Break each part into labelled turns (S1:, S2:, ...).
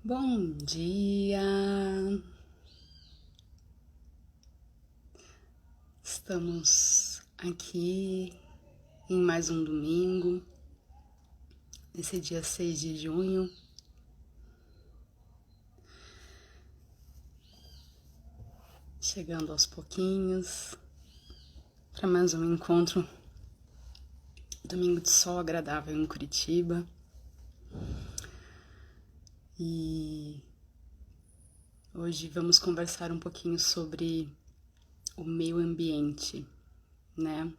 S1: Bom dia! Estamos aqui em mais um domingo, nesse dia 6 de junho. Chegando aos pouquinhos para mais um encontro. Domingo de sol agradável em Curitiba. E hoje vamos conversar um pouquinho sobre o meio ambiente, né?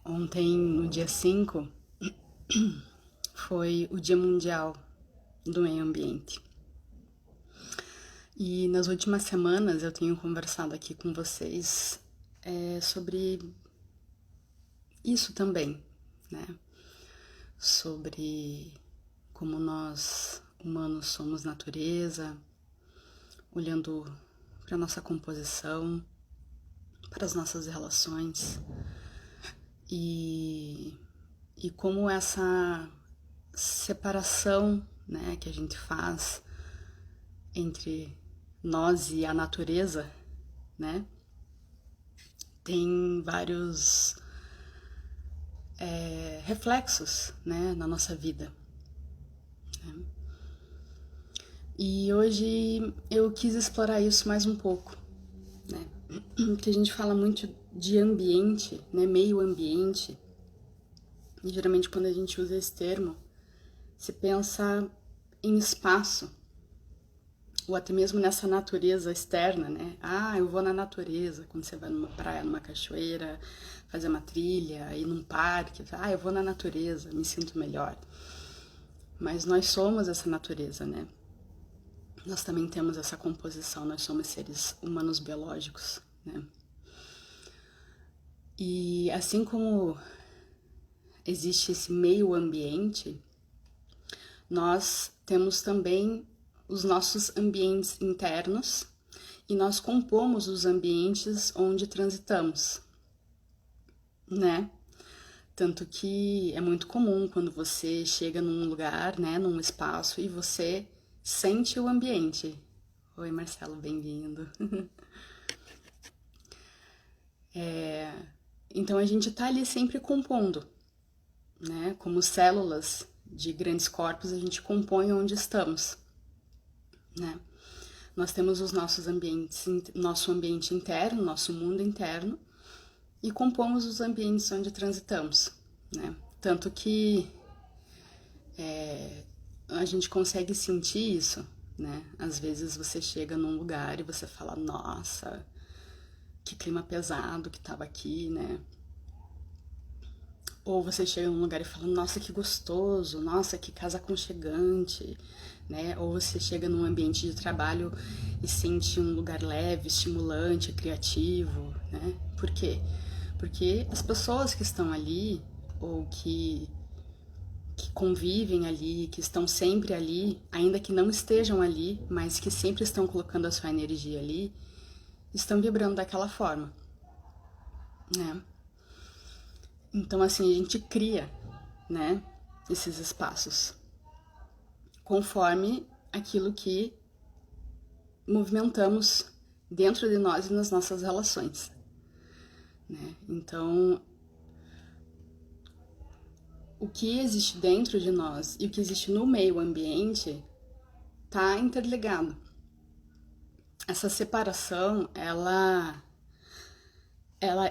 S1: Ontem, no dia 5, foi o Dia Mundial do Meio Ambiente. E nas últimas semanas eu tenho conversado aqui com vocês sobre isso também, né? Sobre como nós, humanos, somos natureza, olhando para a nossa composição, para as nossas relações e como essa separação, né, que a gente faz entre nós e a natureza, né, tem vários reflexos, né, na nossa vida. Né? E hoje eu quis explorar isso mais um pouco, né? Porque a gente fala muito de ambiente, né, meio ambiente, e geralmente quando a gente usa esse termo, se pensa em espaço, ou até mesmo nessa natureza externa, né? Ah, eu vou na natureza, quando você vai numa praia, numa cachoeira, fazer uma trilha, ir num parque, ah, eu vou na natureza, me sinto melhor. Mas nós somos essa natureza, né? Nós também temos essa composição, nós somos seres humanos biológicos, né? E assim como existe esse meio ambiente, nós temos também os nossos ambientes internos e nós compomos os ambientes onde transitamos, né? Tanto que é muito comum quando você chega num lugar, né, num espaço e você sente o ambiente. Oi, Marcelo, bem-vindo. Então a gente tá ali sempre compondo, né? Como células de grandes corpos, a gente compõe onde estamos, né? Nós temos os nossos ambientes, nosso ambiente interno, nosso mundo interno, e compomos os ambientes onde transitamos, né? Tanto que a gente consegue sentir isso, né? Às vezes você chega num lugar e você fala, nossa, que clima pesado que tava aqui, né? Ou você chega num lugar e fala, nossa, que gostoso, nossa, que casa aconchegante, né? Ou você chega num ambiente de trabalho e sente um lugar leve, estimulante, criativo, né? Por quê? Porque as pessoas que estão ali, ou que convivem ali, que estão sempre ali, ainda que não estejam ali, mas que sempre estão colocando a sua energia ali, estão vibrando daquela forma, né? Então, assim, a gente cria, né, esses espaços conforme aquilo que movimentamos dentro de nós e nas nossas relações, né? Então, o que existe dentro de nós e o que existe no meio ambiente tá interligado. Essa separação, ela, ela,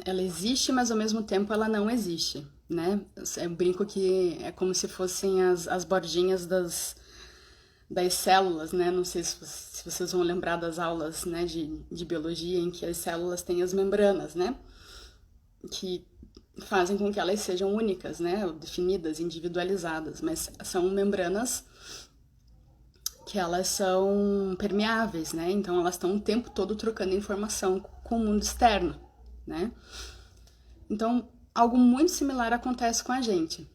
S1: ela existe, mas ao mesmo tempo ela não existe, né? Eu brinco que é como se fossem as bordinhas das células, né? Não sei se vocês vão lembrar das aulas, né, de biologia, em que as células têm as membranas, né? Que fazem com que elas sejam únicas, né? Definidas, individualizadas, mas são membranas que elas são permeáveis, né? Então elas estão o tempo todo trocando informação com o mundo externo, né? Então algo muito similar acontece com a gente.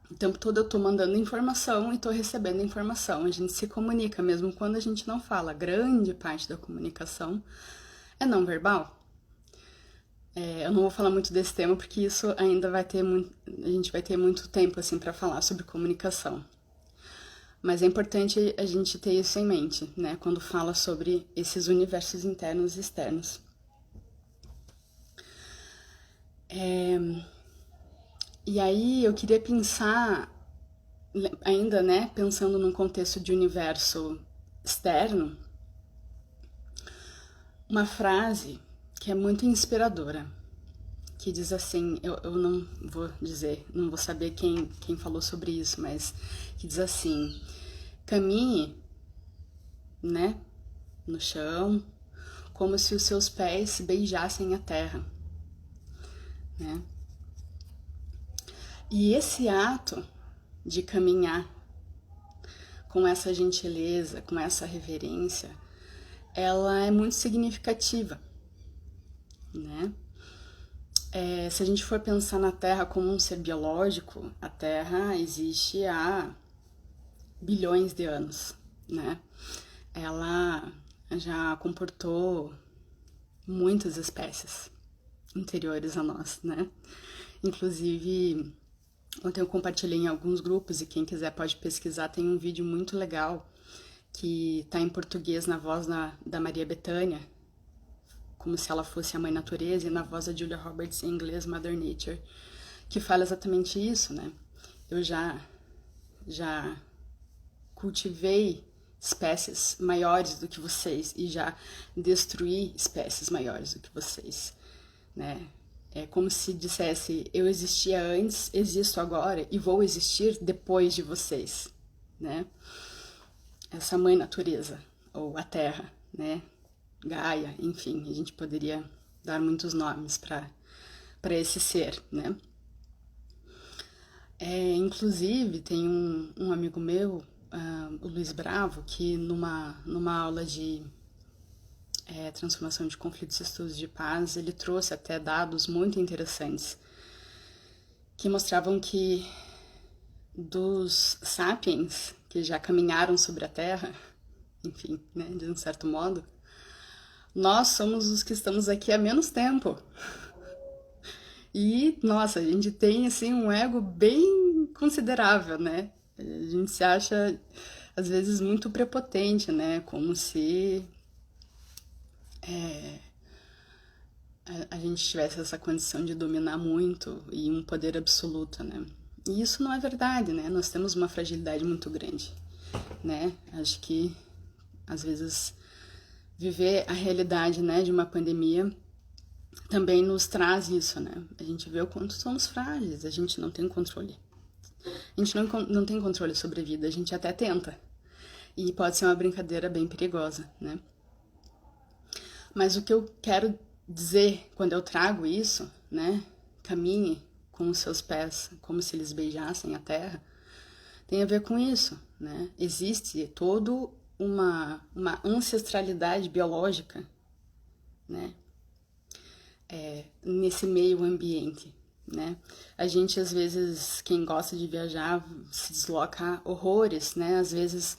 S1: O tempo todo eu tô mandando informação e tô recebendo informação. A gente se comunica mesmo quando a gente não fala. Grande parte da comunicação é não verbal. Eu não vou falar muito desse tema porque isso ainda vai ter muito, a gente vai ter muito tempo assim para falar sobre comunicação. Mas é importante a gente ter isso em mente, né, quando fala sobre esses universos internos e externos. E aí eu queria pensar, ainda, né, pensando num contexto de universo externo, uma frase que é muito inspiradora, que diz assim, eu não vou dizer, não vou saber quem falou sobre isso, mas que diz assim: caminhe, né, no chão, como se os seus pés beijassem a terra, né? E esse ato de caminhar com essa gentileza, com essa reverência, ela é muito significativa, né? Se a gente for pensar na Terra como um ser biológico, a Terra existe há bilhões de anos, né? Ela já comportou muitas espécies anteriores a nós, né? Inclusive, ontem eu compartilhei em alguns grupos e quem quiser pode pesquisar, tem um vídeo muito legal que tá em português na voz da Maria Bethânia, como se ela fosse a mãe natureza, e na voz da Julia Roberts em inglês, Mother Nature, que fala exatamente isso, né? Eu já cultivei espécies maiores do que vocês e já destruí espécies maiores do que vocês, né? É como se dissesse, eu existia antes, existo agora e vou existir depois de vocês, né? Essa mãe natureza, ou a terra, né? Gaia, enfim, a gente poderia dar muitos nomes para esse ser, né? Inclusive, tem um amigo meu, o Luiz Bravo, que numa aula de transformação de conflitos e estudos de paz, ele trouxe até dados muito interessantes que mostravam que dos sapiens que já caminharam sobre a Terra, enfim, né, de um certo modo, nós somos os que estamos aqui há menos tempo. E, nossa, a gente tem, assim, um ego bem considerável, né? A gente se acha, às vezes, muito prepotente, né? Como se a gente tivesse essa condição de dominar muito e um poder absoluto, né? E isso não é verdade, né? Nós temos uma fragilidade muito grande, né? Acho que, às vezes, viver a realidade, né, de uma pandemia também nos traz isso, né? A gente vê o quanto somos frágeis, a gente não tem controle. A gente não tem controle sobre a vida, a gente até tenta. E pode ser uma brincadeira bem perigosa, né? Mas o que eu quero dizer quando eu trago isso, né? Caminhe com os seus pés como se eles beijassem a terra, tem a ver com isso, né? Existe toda uma ancestralidade biológica, né? Nesse meio ambiente, né? A gente, às vezes, quem gosta de viajar, se desloca horrores, né? Às vezes,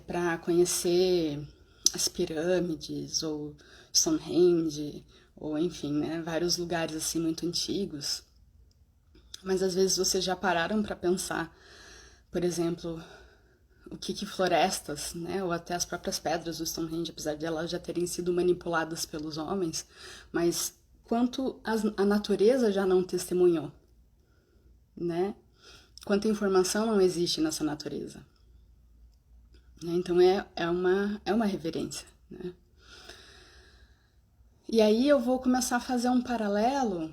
S1: para conhecer as pirâmides, ou Stonehenge, ou enfim, né? Vários lugares, assim, muito antigos. Mas, às vezes, vocês já pararam para pensar, por exemplo, o que florestas, né, ou até as próprias pedras do Stonehenge, apesar de elas já terem sido manipuladas pelos homens, mas quanto a natureza já não testemunhou, né? Quanta informação não existe nessa natureza. Então é uma reverência, né? E aí eu vou começar a fazer um paralelo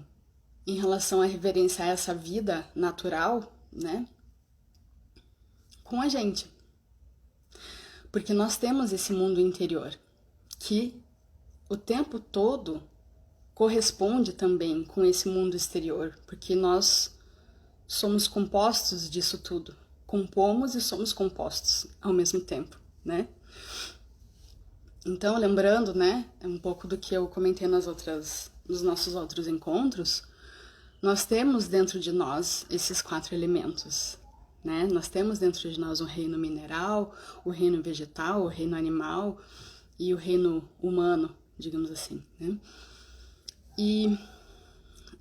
S1: em relação à reverência a essa vida natural, né, com a gente. Porque nós temos esse mundo interior, que o tempo todo corresponde também com esse mundo exterior, porque nós somos compostos disso tudo. Compomos e somos compostos ao mesmo tempo, né? Então, lembrando, né, um pouco do que eu comentei nos nossos outros encontros, nós temos dentro de nós esses 4 elementos, né? Nós temos dentro de nós o reino mineral, o reino vegetal, o reino animal e o reino humano, digamos assim, né? E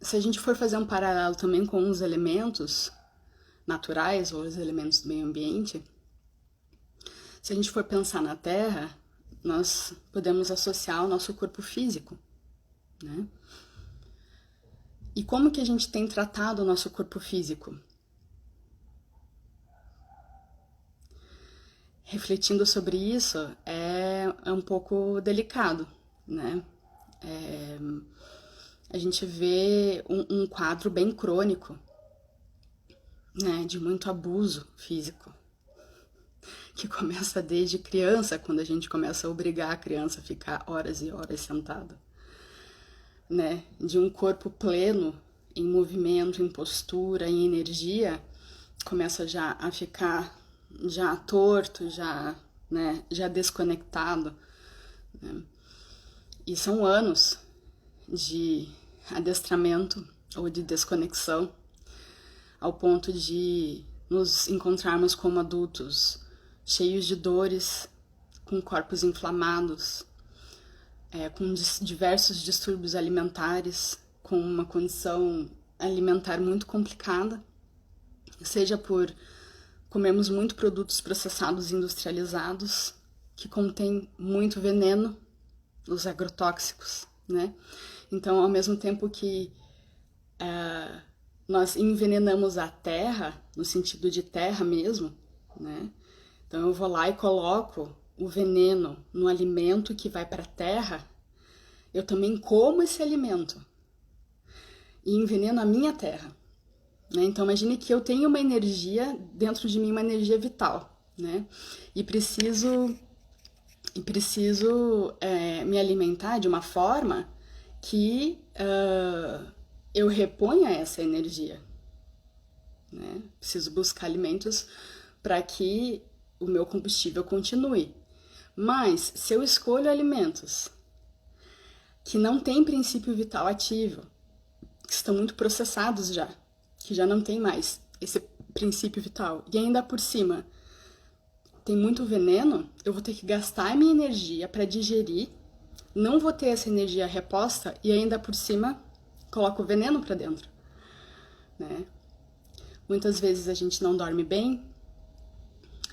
S1: se a gente for fazer um paralelo também com os elementos naturais ou os elementos do meio ambiente, se a gente for pensar na Terra, nós podemos associar o nosso corpo físico, né? E como que a gente tem tratado o nosso corpo físico? Refletindo sobre isso é um pouco delicado, né? A gente vê um quadro bem crônico, né, de muito abuso físico, que começa desde criança, quando a gente começa a obrigar a criança a ficar horas e horas sentada, né, de um corpo pleno, em movimento, em postura, em energia, começa já a ficar já torto, já, né, já desconectado, né? E são anos de adestramento ou de desconexão, ao ponto de nos encontrarmos como adultos cheios de dores, com corpos inflamados, com diversos distúrbios alimentares, com uma condição alimentar muito complicada, seja por comermos muito produtos processados e industrializados, que contêm muito veneno, os agrotóxicos, né? Então, ao mesmo tempo que nós envenenamos a terra, no sentido de terra mesmo, né? Então eu vou lá e coloco o veneno no alimento que vai para a terra, eu também como esse alimento e enveneno a minha terra, né? Então imagine que eu tenho uma energia dentro de mim, uma energia vital, né? E preciso me alimentar de uma forma que eu reponha essa energia, né? Preciso buscar alimentos para que o meu combustível continue. Mas se eu escolho alimentos que não têm princípio vital ativo, que estão muito processados já, que já não tem mais esse princípio vital, e ainda por cima tem muito veneno, eu vou ter que gastar minha energia para digerir, não vou ter essa energia reposta e ainda por cima coloco veneno para dentro, né? Muitas vezes a gente não dorme bem,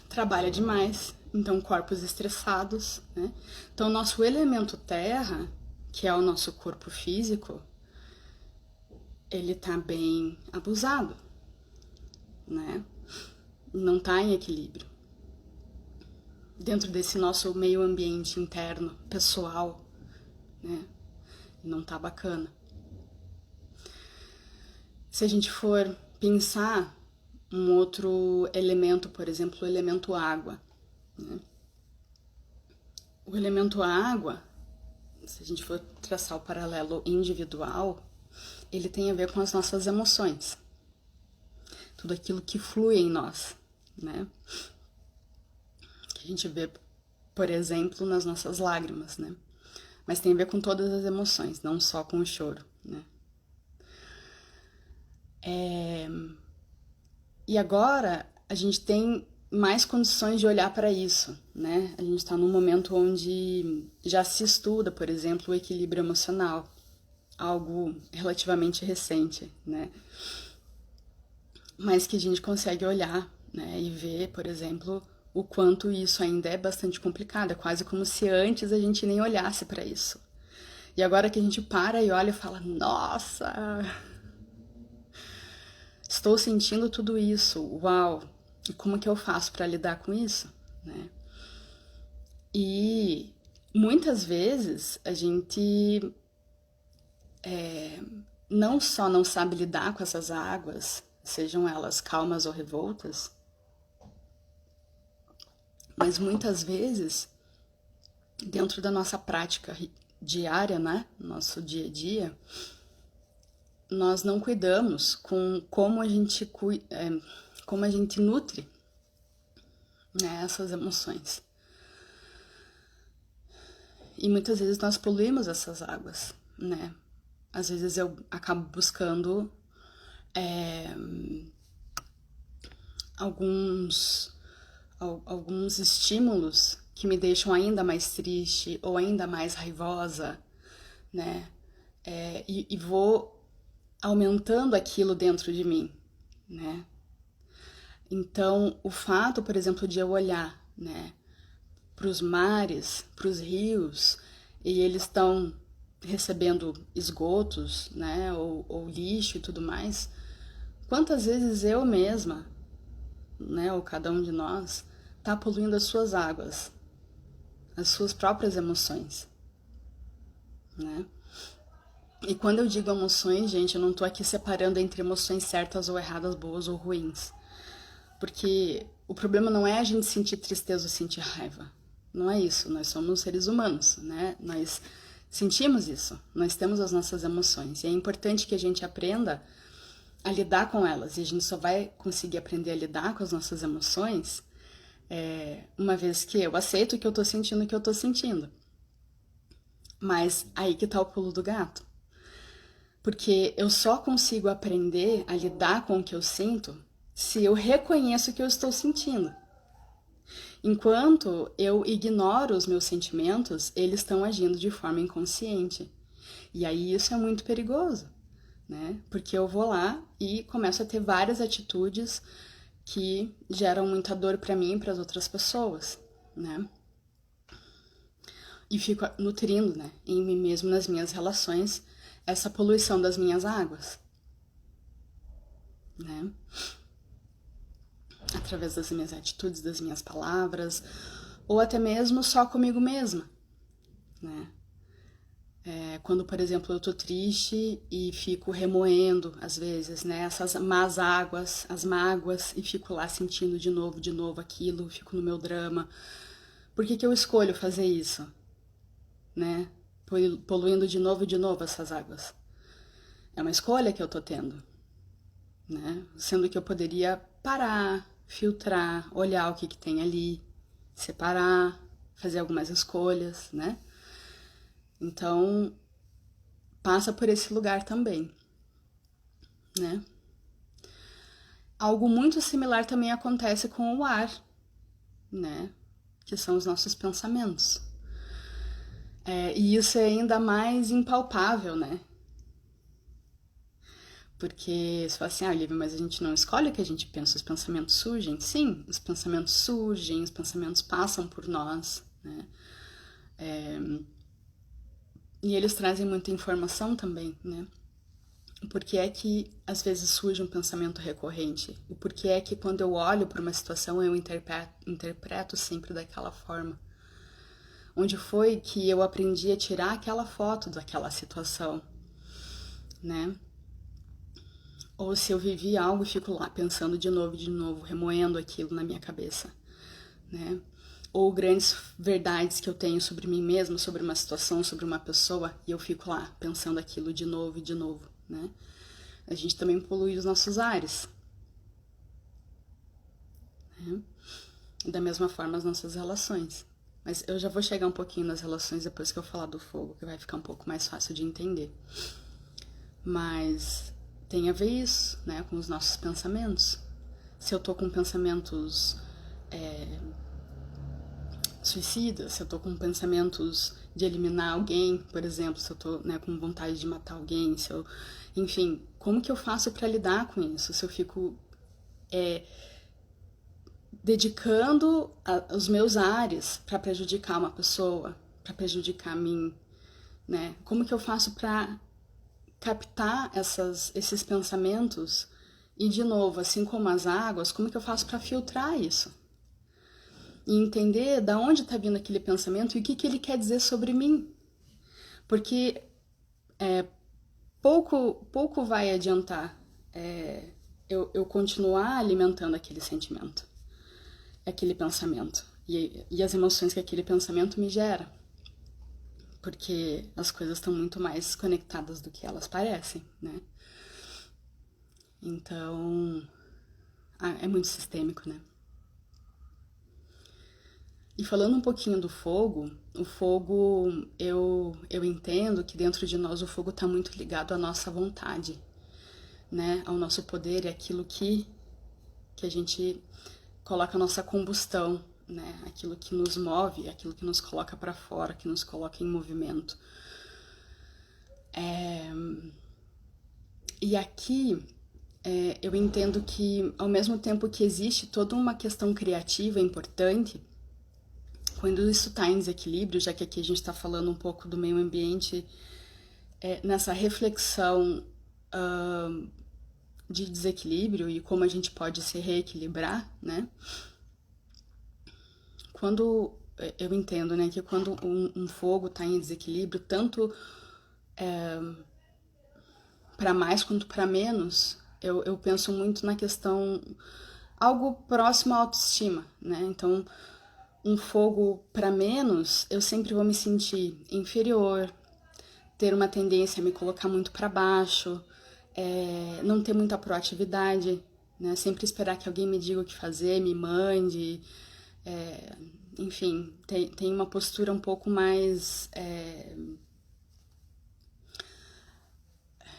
S1: trabalha demais, então corpos estressados, né? Então nosso elemento terra, que é o nosso corpo físico, ele tá bem abusado, né? Não tá em equilíbrio. Dentro desse nosso meio ambiente interno, pessoal, né? Não tá bacana. Se a gente for pensar um outro elemento, por exemplo, o elemento água, né? O elemento água, se a gente for traçar o paralelo individual, ele tem a ver com as nossas emoções. Tudo aquilo que flui em nós, né? Que a gente vê, por exemplo, nas nossas lágrimas, né? Mas tem a ver com todas as emoções, não só com o choro, né? E agora a gente tem mais condições de olhar para isso, né? A gente está num momento onde já se estuda, por exemplo, o equilíbrio emocional, algo relativamente recente, né? Mas que a gente consegue olhar, né? E ver, por exemplo, o quanto isso ainda é bastante complicado. É quase como se antes a gente nem olhasse para isso. E agora que a gente para e olha e fala, nossa, estou sentindo tudo isso, uau, e como que eu faço para lidar com isso, né? E muitas vezes a gente não só não sabe lidar com essas águas, sejam elas calmas ou revoltas, mas muitas vezes, dentro da nossa prática diária, né, nosso dia a dia, nós não cuidamos com como a gente nutre, né, essas emoções. E muitas vezes nós poluímos essas águas, né? Às vezes eu acabo buscando alguns estímulos que me deixam ainda mais triste ou ainda mais raivosa, né? e vou aumentando aquilo dentro de mim, né? Então, o fato, por exemplo, de eu olhar, né, para os mares, para os rios, e eles estão recebendo esgotos, né, ou lixo e tudo mais, quantas vezes eu mesma, né, ou cada um de nós, está poluindo as suas águas, as suas próprias emoções, né? E quando eu digo emoções, gente, eu não tô aqui separando entre emoções certas ou erradas, boas ou ruins. Porque o problema não é a gente sentir tristeza ou sentir raiva. Não é isso. Nós somos seres humanos, né? Nós sentimos isso. Nós temos as nossas emoções. E é importante que a gente aprenda a lidar com elas. E a gente só vai conseguir aprender a lidar com as nossas emoções uma vez que eu aceito que eu tô sentindo o que eu tô sentindo. Mas aí que tá o pulo do gato. Porque eu só consigo aprender a lidar com o que eu sinto se eu reconheço o que eu estou sentindo. Enquanto eu ignoro os meus sentimentos, eles estão agindo de forma inconsciente. E aí isso é muito perigoso, né? Porque eu vou lá e começo a ter várias atitudes que geram muita dor para mim e para as outras pessoas, né? E fico nutrindo, né, em mim mesmo, nas minhas relações, essa poluição das minhas águas, né? Através das minhas atitudes, das minhas palavras, ou até mesmo só comigo mesma, né? Quando, por exemplo, eu tô triste e fico remoendo, às vezes, né, essas más águas, as mágoas, e fico lá sentindo de novo aquilo, fico no meu drama. Por que que eu escolho fazer isso, né? Poluindo de novo essas águas. É uma escolha que eu tô tendo, né? Sendo que eu poderia parar, filtrar, olhar o que que tem ali, separar, fazer algumas escolhas, né? Então, passa por esse lugar também, né? Algo muito similar também acontece com o ar, né? Que são os nossos pensamentos. E isso é ainda mais impalpável, né? Porque você fala assim, Olivia, mas a gente não escolhe o que a gente pensa, os pensamentos surgem. Sim, os pensamentos surgem, os pensamentos passam por nós, né? E eles trazem muita informação também, né? Por que é que às vezes surge um pensamento recorrente? E por que é que quando eu olho para uma situação eu interpreto sempre daquela forma? Onde foi que eu aprendi a tirar aquela foto daquela situação, né? Ou se eu vivi algo e fico lá pensando de novo, remoendo aquilo na minha cabeça, né? Ou grandes verdades que eu tenho sobre mim mesma, sobre uma situação, sobre uma pessoa, e eu fico lá pensando aquilo de novo, né? A gente também polui os nossos ares, né? E da mesma forma as nossas relações. Mas eu já vou chegar um pouquinho nas relações depois que eu falar do fogo, que vai ficar um pouco mais fácil de entender. Mas tem a ver isso, né, com os nossos pensamentos. Se eu tô com pensamentos suicidas, se eu tô com pensamentos de eliminar alguém, por exemplo, se eu tô, né, com vontade de matar alguém, se eu, enfim, como que eu faço para lidar com isso? Se eu fico dedicando os meus ares para prejudicar uma pessoa, para prejudicar a mim, né? Como que eu faço para captar esses pensamentos e, de novo, assim como as águas, como que eu faço para filtrar isso? E entender da onde está vindo aquele pensamento e o que, que ele quer dizer sobre mim. Porque pouco vai adiantar eu continuar alimentando aquele sentimento, aquele pensamento e as emoções que aquele pensamento me gera. Porque as coisas estão muito mais conectadas do que elas parecem, né? Então, é muito sistêmico, né? E falando um pouquinho do fogo, o fogo, eu entendo que dentro de nós o fogo está muito ligado à nossa vontade, né? Ao nosso poder, é aquilo que a gente coloca a nossa combustão, né? Aquilo que nos move, aquilo que nos coloca para fora, que nos coloca em movimento. E aqui eu entendo que, ao mesmo tempo que existe toda uma questão criativa importante, quando isso está em desequilíbrio, já que aqui a gente está falando um pouco do meio ambiente, nessa reflexão de desequilíbrio e como a gente pode se reequilibrar, né? Quando eu entendo, né, que quando um fogo está em desequilíbrio, tanto para mais quanto para menos, eu penso muito na questão algo próximo à autoestima, né? Então, um fogo para menos, eu sempre vou me sentir inferior, ter uma tendência a me colocar muito para baixo, não ter muita proatividade, né? Sempre esperar que alguém me diga o que fazer, me mande, enfim, tem uma postura um pouco mais...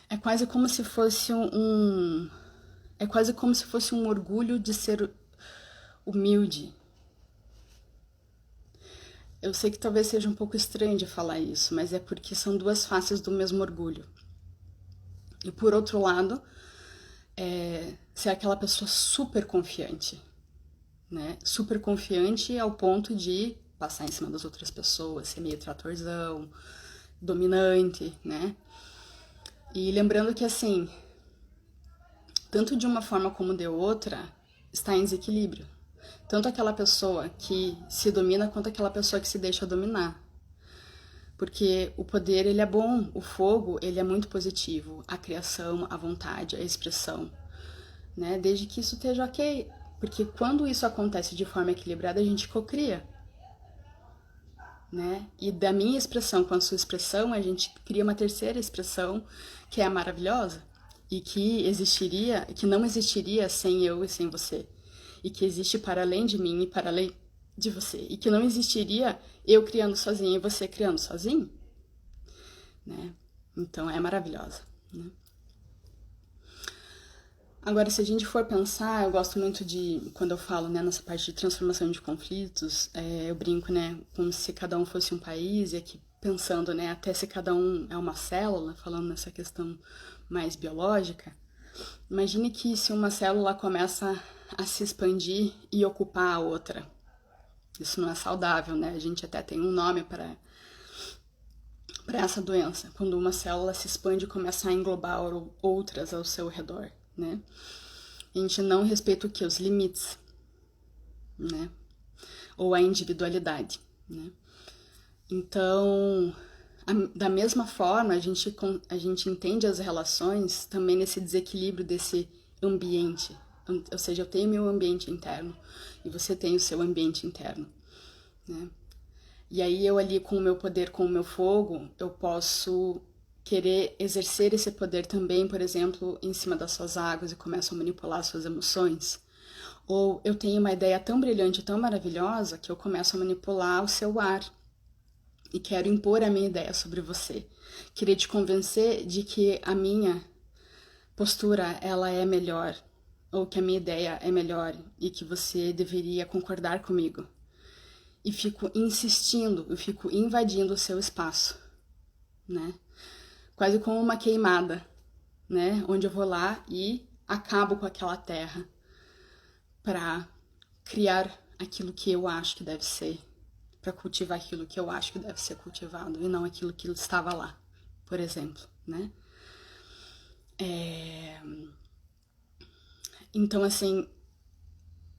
S1: É quase como se fosse é quase como se fosse um orgulho de ser humilde. Eu sei que talvez seja um pouco estranho de falar isso, mas é porque são duas faces do mesmo orgulho. E por outro lado, ser aquela pessoa super confiante, né? Super confiante ao ponto de passar em cima das outras pessoas, ser meio tratorzão, dominante, né? E lembrando que, assim, tanto de uma forma como de outra, está em desequilíbrio. Tanto aquela pessoa que se domina, quanto aquela pessoa que se deixa dominar. Porque o poder, ele é bom, o fogo, ele é muito positivo. A criação, a vontade, a expressão, né? Desde que isso esteja ok. Porque quando isso acontece de forma equilibrada, a gente cocria, né? E da minha expressão com a sua expressão, a gente cria uma terceira expressão que é maravilhosa e que não existiria sem eu e sem você. E que existe para além de mim e para além de você. E que não existiria eu criando sozinha e você criando sozinho, né? Então é maravilhosa, né? Agora, se a gente for pensar, eu gosto muito de, quando eu falo, né, nessa parte de transformação de conflitos, eu brinco, né, como se cada um fosse um país, e aqui pensando, né, até se cada um é uma célula, falando nessa questão mais biológica, imagine que se uma célula começa a se expandir e ocupar a outra. Isso não é saudável, né? A gente até tem um nome para essa doença, quando uma célula se expande e começa a englobar outras ao seu redor, né? A gente não respeita o que? Os limites, né? Ou a individualidade, né? Então, da mesma forma, a gente entende as relações também nesse desequilíbrio desse ambiente. Ou seja, eu tenho meu ambiente interno e você tem o seu ambiente interno, né? E aí eu ali com o meu poder, com o meu fogo, eu posso querer exercer esse poder também, por exemplo, em cima das suas águas e começo a manipular suas emoções. Ou eu tenho uma ideia tão brilhante, tão maravilhosa, que eu começo a manipular o seu ar e quero impor a minha ideia sobre você. Querer te convencer de que a minha postura, ela é melhor, ou que a minha ideia é melhor e que você deveria concordar comigo. E fico insistindo, eu fico invadindo o seu espaço, né? Quase como uma queimada, né? Onde eu vou lá e acabo com aquela terra para criar aquilo que eu acho que deve ser, para cultivar aquilo que eu acho que deve ser cultivado e não aquilo que estava lá, por exemplo, né? Então, assim,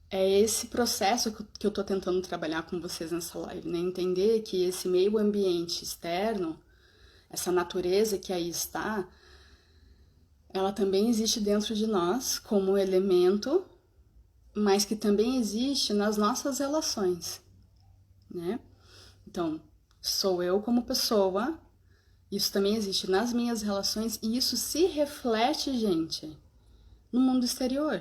S1: é esse processo que eu tô tentando trabalhar com vocês nessa live, né? Entender que esse meio ambiente externo, essa natureza que aí está, ela também existe dentro de nós como elemento, mas que também existe nas nossas relações, né? Então, sou eu como pessoa, isso também existe nas minhas relações e isso se reflete, gente, no mundo exterior.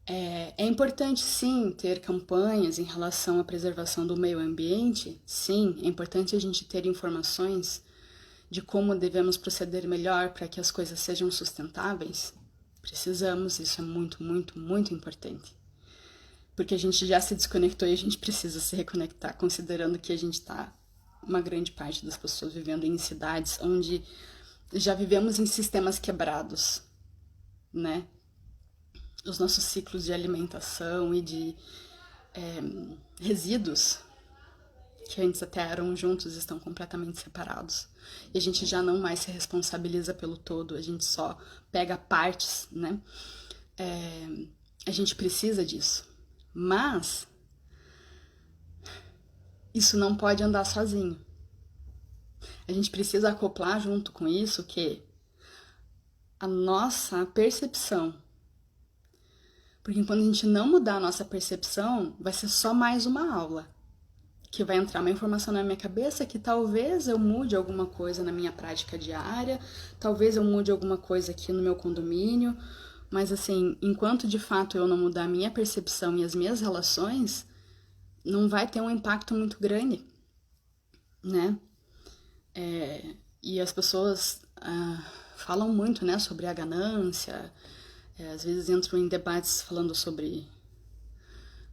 S1: É importante, sim, ter campanhas em relação à preservação do meio ambiente. Sim, é importante a gente ter informações de como devemos proceder melhor para que as coisas sejam sustentáveis. Precisamos, isso é muito, muito, muito importante. Porque a gente já se desconectou e a gente precisa se reconectar, considerando que a gente está, uma grande parte das pessoas vivendo em cidades onde já vivemos em sistemas quebrados, né? Os nossos ciclos de alimentação e de resíduos que antes até eram juntos estão completamente separados. E a gente já não mais se responsabiliza pelo todo, a gente só pega partes, né? A gente precisa disso. Mas isso não pode andar sozinho. A gente precisa acoplar junto com isso que a nossa percepção. Porque quando a gente não mudar a nossa percepção, vai ser só mais uma aula. Que vai entrar uma informação na minha cabeça que talvez eu mude alguma coisa na minha prática diária, talvez eu mude alguma coisa aqui no meu condomínio, mas assim, enquanto de fato eu não mudar a minha percepção e as minhas relações, não vai ter um impacto muito grande, né? E as pessoas falam muito, né, sobre a ganância, às vezes entram em debates falando sobre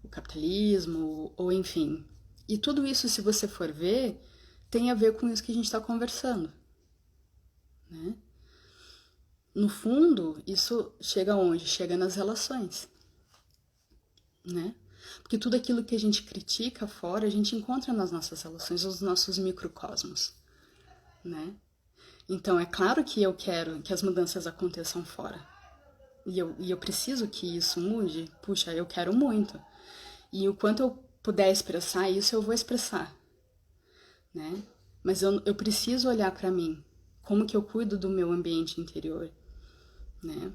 S1: o capitalismo, ou enfim. E tudo isso, se você for ver, tem a ver com isso que a gente está conversando, né? No fundo, isso chega onde? Chega nas relações, né? Porque tudo aquilo que a gente critica fora, a gente encontra nas nossas relações, nos nossos microcosmos, né? Então, é claro que eu quero que as mudanças aconteçam fora. E eu preciso que isso mude. Puxa, eu quero muito. E o quanto eu puder expressar isso, eu vou expressar, né? Mas eu preciso olhar para mim. Como que eu cuido do meu ambiente interior, né?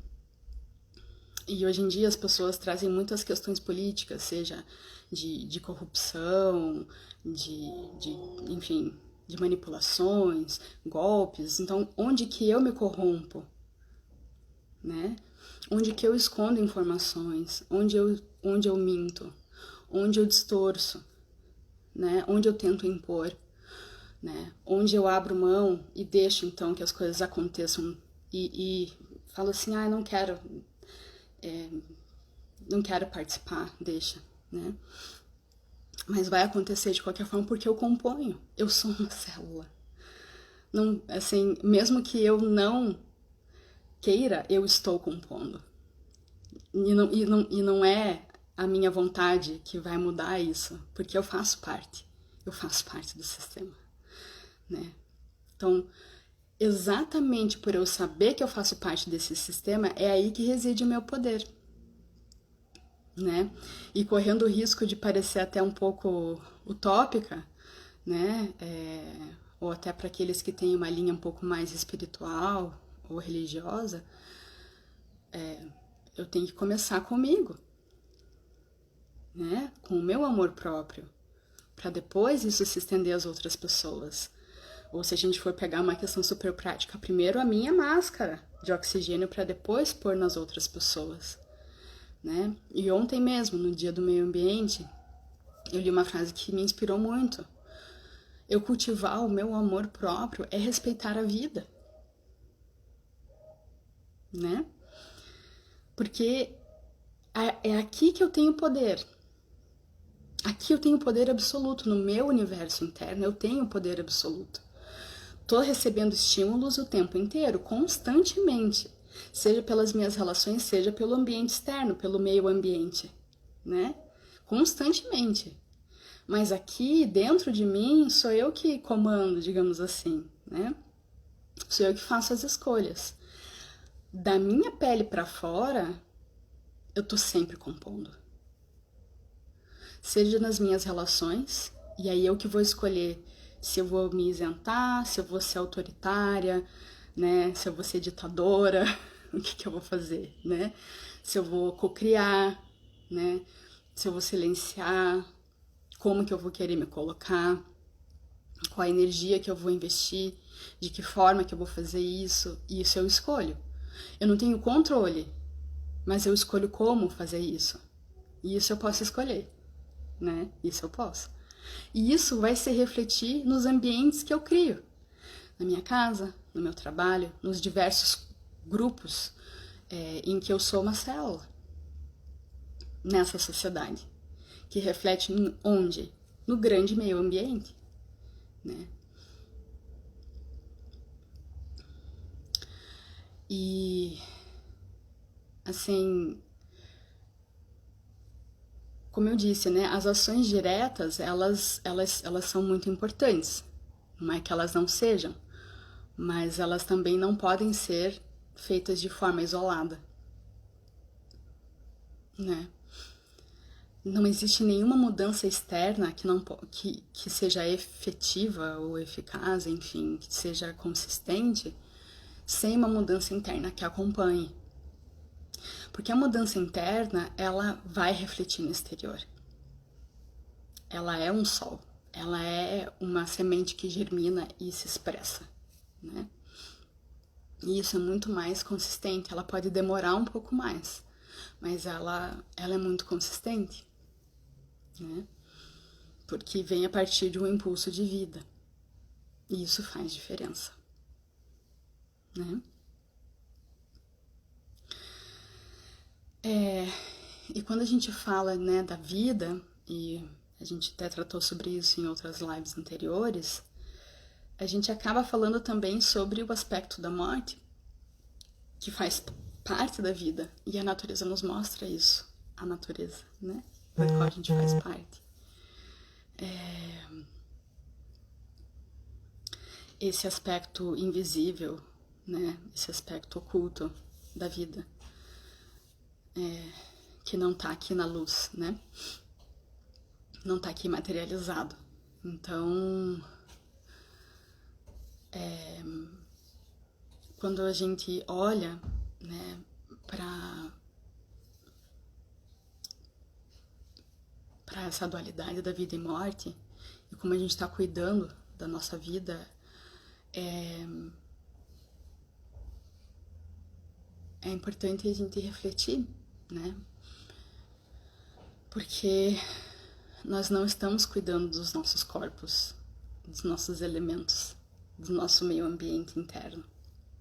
S1: E hoje em dia as pessoas trazem muitas questões políticas, seja de corrupção, enfim, de manipulações, golpes. Então, onde que eu me corrompo, né? Onde que eu escondo informações, onde eu minto, onde eu distorço, né? Onde eu tento impor, né? Onde eu abro mão e deixo então que as coisas aconteçam e falo assim, não quero, não quero participar, deixa, né? Mas vai acontecer de qualquer forma porque eu componho, eu sou uma célula. Não, assim, mesmo que eu não queira, eu estou compondo. E não é a minha vontade que vai mudar isso, porque eu faço parte do sistema, né? Então, exatamente por eu saber que eu faço parte desse sistema, é aí que reside o meu poder, né? E correndo o risco de parecer até um pouco utópica, né? Ou até para aqueles que têm uma linha um pouco mais espiritual ou religiosa, eu tenho que começar comigo, né? Com o meu amor próprio, para depois isso se estender às outras pessoas. Ou se a gente for pegar uma questão super prática, primeiro a minha máscara de oxigênio para depois pôr nas outras pessoas, né? E ontem mesmo, no Dia do Meio Ambiente, eu li uma frase que me inspirou muito. Eu cultivar o meu amor próprio é respeitar a vida, né? Porque é aqui que eu tenho poder. Aqui eu tenho poder absoluto, no meu universo interno eu tenho poder absoluto. Tô recebendo estímulos o tempo inteiro, constantemente, seja pelas minhas relações, seja pelo ambiente externo, pelo meio ambiente, né? Constantemente. Mas aqui, dentro de mim, sou eu que comando, digamos assim, né? Sou eu que faço as escolhas. Da minha pele para fora, eu tô sempre compondo. Seja nas minhas relações, e aí eu que vou escolher se eu vou me isentar, se eu vou ser autoritária, né? Se eu vou ser ditadora, o que eu vou fazer, né? Se eu vou cocriar, né? Se eu vou silenciar, como que eu vou querer me colocar, qual a energia que eu vou investir, de que forma que eu vou fazer isso, e isso eu escolho. Eu não tenho controle, mas eu escolho como fazer isso. E isso eu posso escolher, né? Isso eu posso. E isso vai se refletir nos ambientes que eu crio. Na minha casa, no meu trabalho, nos diversos grupos em que eu sou uma célula. Nessa sociedade. Que reflete onde? No grande meio ambiente, né? E, assim, como eu disse, né, as ações diretas, elas são muito importantes. Não é que elas não sejam, mas elas também não podem ser feitas de forma isolada, né? Não existe nenhuma mudança externa que seja efetiva ou eficaz, enfim, que seja consistente, sem uma mudança interna que acompanhe. Porque a mudança interna, ela vai refletir no exterior. Ela é um sol, ela é uma semente que germina e se expressa, né? E isso é muito mais consistente, ela pode demorar um pouco mais, mas ela é muito consistente, né? Porque vem a partir de um impulso de vida. E isso faz diferença, né? E quando a gente fala, né, da vida, e a gente até tratou sobre isso em outras lives anteriores, a gente acaba falando também sobre o aspecto da morte, que faz parte da vida. E a natureza nos mostra isso, a natureza, né, da qual a gente faz parte. Esse aspecto invisível, né, esse aspecto oculto da vida, que não tá aqui na luz, né, não tá aqui materializado. Então, quando a gente olha, né, para essa dualidade da vida e morte, e como a gente está cuidando da nossa vida, é importante a gente refletir, né? Porque nós não estamos cuidando dos nossos corpos, dos nossos elementos, do nosso meio ambiente interno,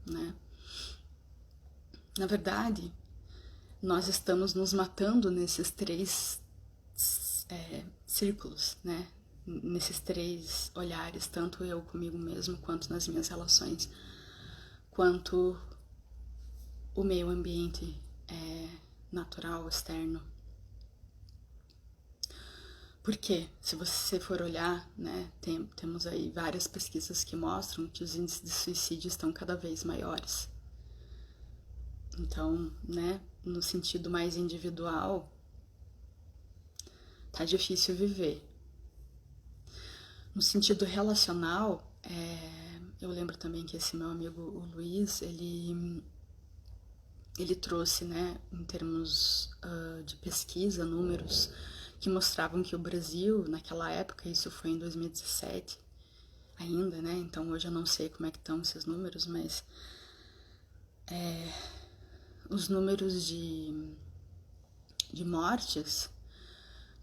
S1: né? Na verdade, nós estamos nos matando nesses três círculos, né? Nesses três olhares, tanto eu comigo mesmo, quanto nas minhas relações, quanto o meio ambiente natural, externo. Porque, se você for olhar, né, temos aí várias pesquisas que mostram que os índices de suicídio estão cada vez maiores. Então, né, no sentido mais individual, tá difícil viver. No sentido relacional, eu lembro também que esse meu amigo, o Luiz, ele trouxe, né, em termos de pesquisa, números que mostravam que o Brasil, naquela época, isso foi em 2017 ainda, né, então hoje eu não sei como é que estão esses números, mas os números de mortes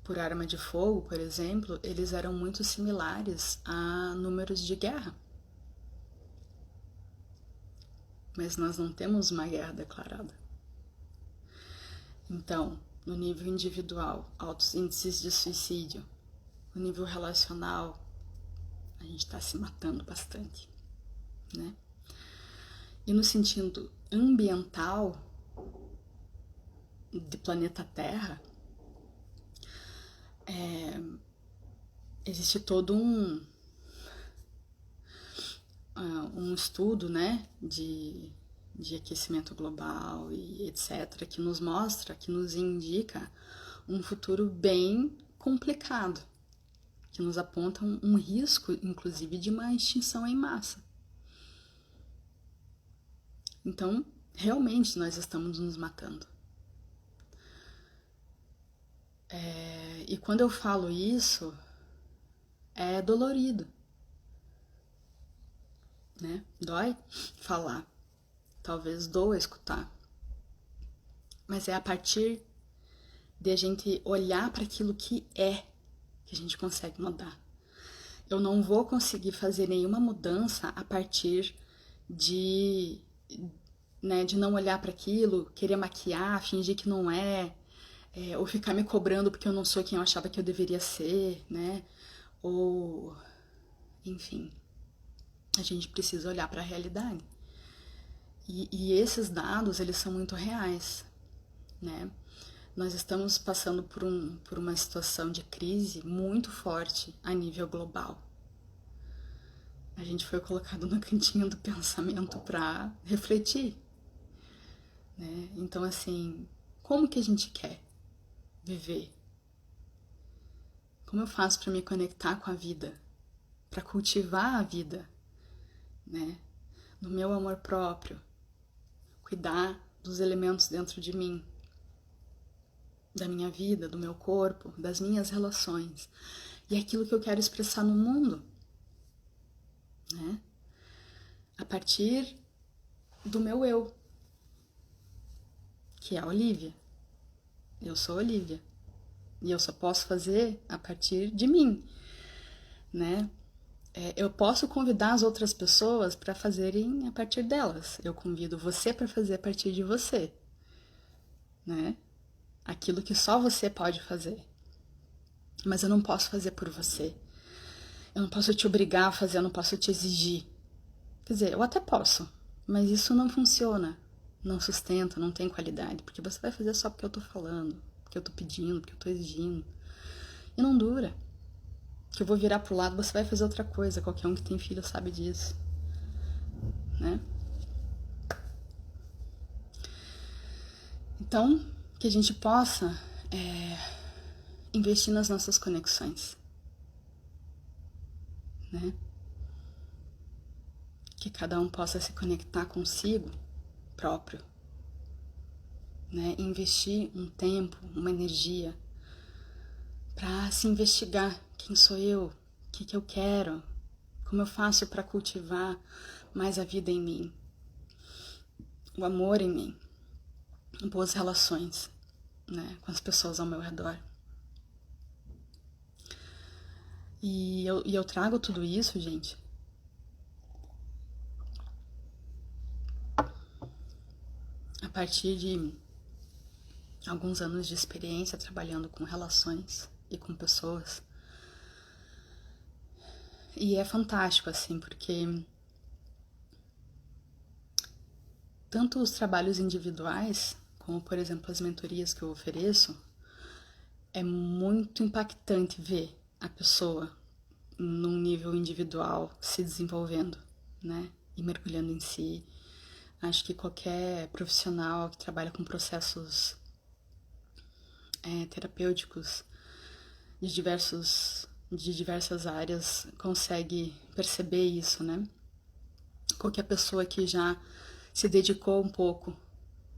S1: por arma de fogo, por exemplo, eles eram muito similares a números de guerra. Mas nós não temos uma guerra declarada. Então, no nível individual, altos índices de suicídio. No nível relacional, a gente está se matando bastante, né? E no sentido ambiental do planeta Terra, existe todo um estudo, né, de aquecimento global e etc., que nos mostra, que nos indica um futuro bem complicado, que nos aponta um risco, inclusive, de uma extinção em massa. Então, realmente nós estamos nos matando. E quando eu falo isso, é dolorido, né? Dói falar, talvez doa escutar, mas é a partir de a gente olhar para aquilo que a gente consegue mudar. Eu não vou conseguir fazer nenhuma mudança a partir de não olhar para aquilo, querer maquiar, fingir que não ou ficar me cobrando porque eu não sou quem eu achava que eu deveria ser, né? Ou, enfim, a gente precisa olhar para a realidade. E esses dados, eles são muito reais, né? Nós estamos passando por uma situação de crise muito forte a nível global. A gente foi colocado no cantinho do pensamento para refletir, né? Então, assim, como que a gente quer viver? Como eu faço para me conectar com a vida? Para cultivar a vida, né? No meu amor próprio, cuidar dos elementos dentro de mim, da minha vida, do meu corpo, das minhas relações e aquilo que eu quero expressar no mundo, né? A partir do meu eu, que é a Olivia. Eu sou a Olivia e eu só posso fazer a partir de mim, né? Eu posso convidar as outras pessoas para fazerem a partir delas. Eu convido você para fazer a partir de você, né? Aquilo que só você pode fazer. Mas eu não posso fazer por você. Eu não posso te obrigar a fazer, eu não posso te exigir. Quer dizer, eu até posso, mas isso não funciona, não sustenta, não tem qualidade, porque você vai fazer só porque eu tô falando, porque eu tô pedindo, porque eu tô exigindo. E não dura. Que eu vou virar pro lado, você vai fazer outra coisa. Qualquer um que tem filho sabe disso, né? Então, que a gente possa investir nas nossas conexões, né? Que cada um possa se conectar consigo próprio, né? Investir um tempo, uma energia para se investigar. Quem sou eu? O que eu quero? Como eu faço para cultivar mais a vida em mim? O amor em mim? Boas relações, né? Com as pessoas ao meu redor. E eu trago tudo isso, gente, a partir de alguns anos de experiência trabalhando com relações e com pessoas. E é fantástico, assim, porque tanto os trabalhos individuais, como, por exemplo, as mentorias que eu ofereço, é muito impactante ver a pessoa num nível individual se desenvolvendo, né? E mergulhando em si. Acho que qualquer profissional que trabalha com processos terapêuticos de diversas áreas consegue perceber isso, né? Qualquer pessoa que já se dedicou um pouco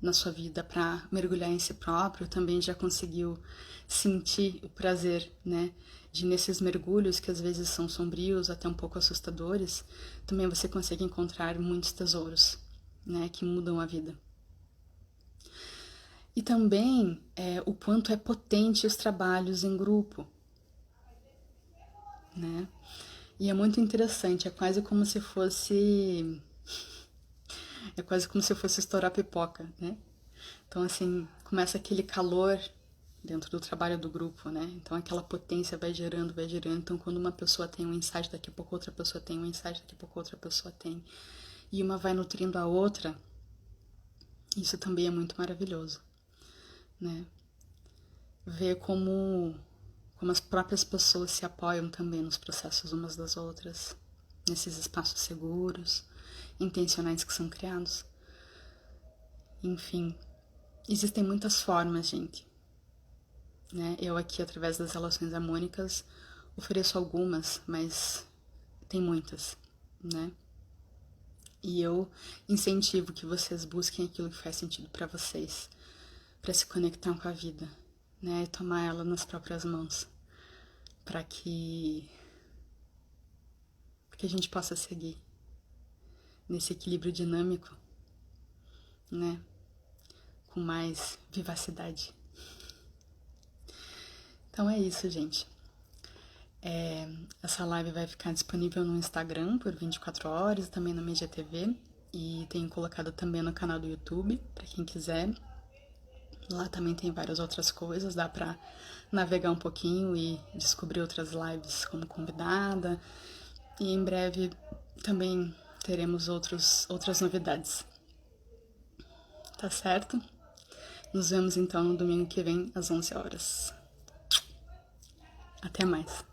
S1: na sua vida para mergulhar em si próprio também já conseguiu sentir o prazer, né? De nesses mergulhos que às vezes são sombrios, até um pouco assustadores, também você consegue encontrar muitos tesouros, né? Que mudam a vida. E também o quanto é potente os trabalhos em grupo, né? E é muito interessante, é quase como se fosse estourar pipoca, né? Então, assim, começa aquele calor dentro do trabalho do grupo, né? Então, aquela potência vai gerando, vai gerando. Então, quando uma pessoa tem um insight, daqui a pouco outra pessoa tem um insight, daqui a pouco outra pessoa tem. E uma vai nutrindo a outra. Isso também é muito maravilhoso, né? Ver como as próprias pessoas se apoiam também nos processos umas das outras, nesses espaços seguros, intencionais que são criados. Enfim, existem muitas formas, gente. Né? Eu aqui, através das relações harmônicas, ofereço algumas, mas tem muitas, né? E eu incentivo que vocês busquem aquilo que faz sentido para vocês, para se conectar com a vida, né? E tomar ela nas próprias mãos, para que a gente possa seguir nesse equilíbrio dinâmico, né? Com mais vivacidade. Então é isso, gente. Essa live vai ficar disponível no Instagram por 24 horas, também no MediaTV, e tenho colocado também no canal do YouTube, para quem quiser. Lá também tem várias outras coisas, dá pra navegar um pouquinho e descobrir outras lives como convidada. E em breve também teremos outras novidades. tá certo? Nos vemos então no domingo que vem às 11 horas. Até mais.